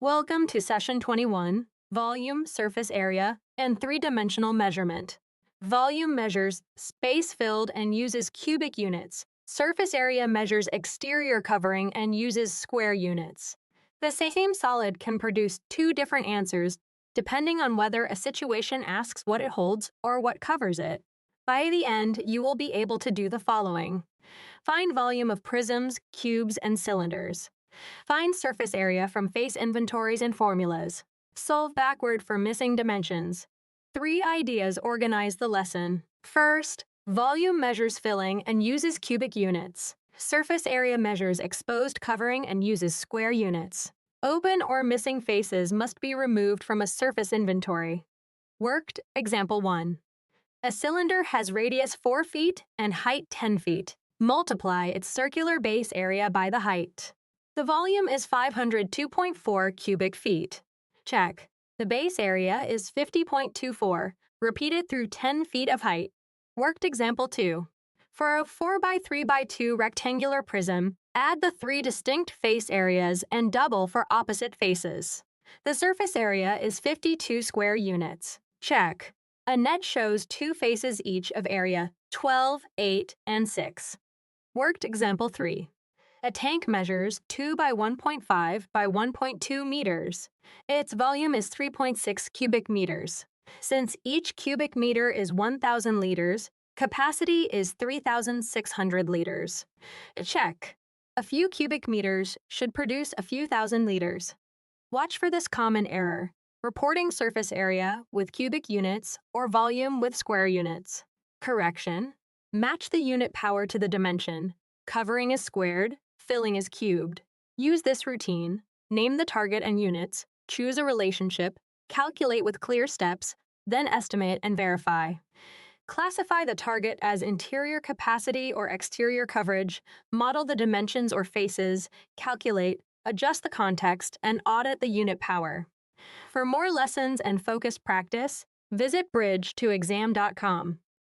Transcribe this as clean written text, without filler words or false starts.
Welcome to Session 21, Volume, Surface Area, and Three-Dimensional Measurement. Volume measures space filled and uses cubic units. Surface area measures exterior covering and uses square units. The same solid can produce two different answers depending on whether a situation asks what it holds or what covers it. By the end, you will be able to do the following. Find volume of prisms, cubes, and cylinders. Find surface area from face inventories and formulas. Solve backward for missing dimensions. 3 ideas organize the lesson. First, volume measures filling and uses cubic units. Surface area measures exposed covering and uses square units. Open or missing faces must be removed from a surface inventory. Worked, example 1. A cylinder has radius 4 feet and height 10 feet. Multiply its circular base area by the height. The volume is 502.4 cubic feet. Check. The base area is 50.24, repeated through 10 feet of height. Worked example 2. For a 4x3x2 rectangular prism, add the 3 distinct face areas and double for opposite faces. The surface area is 52 square units. Check. A net shows 2 faces each of area 12, 8, and 6. Worked example 3. A tank measures 2 by 1.5 by 1.2 meters. Its volume is 3.6 cubic meters. Since each cubic meter is 1,000 liters, capacity is 3,600 liters. Check. A few cubic meters should produce a few thousand liters. Watch for this common error, reporting surface area with cubic units or volume with square units. Correction. Match the unit power to the dimension. Covering is squared, filling is cubed. Use this routine, name the target and units, choose a relationship, calculate with clear steps, then estimate and verify. Classify the target as interior capacity or exterior coverage, model the dimensions or faces, calculate, adjust the context, and audit the unit power. For more lessons and focused practice, visit bridge2exam.com.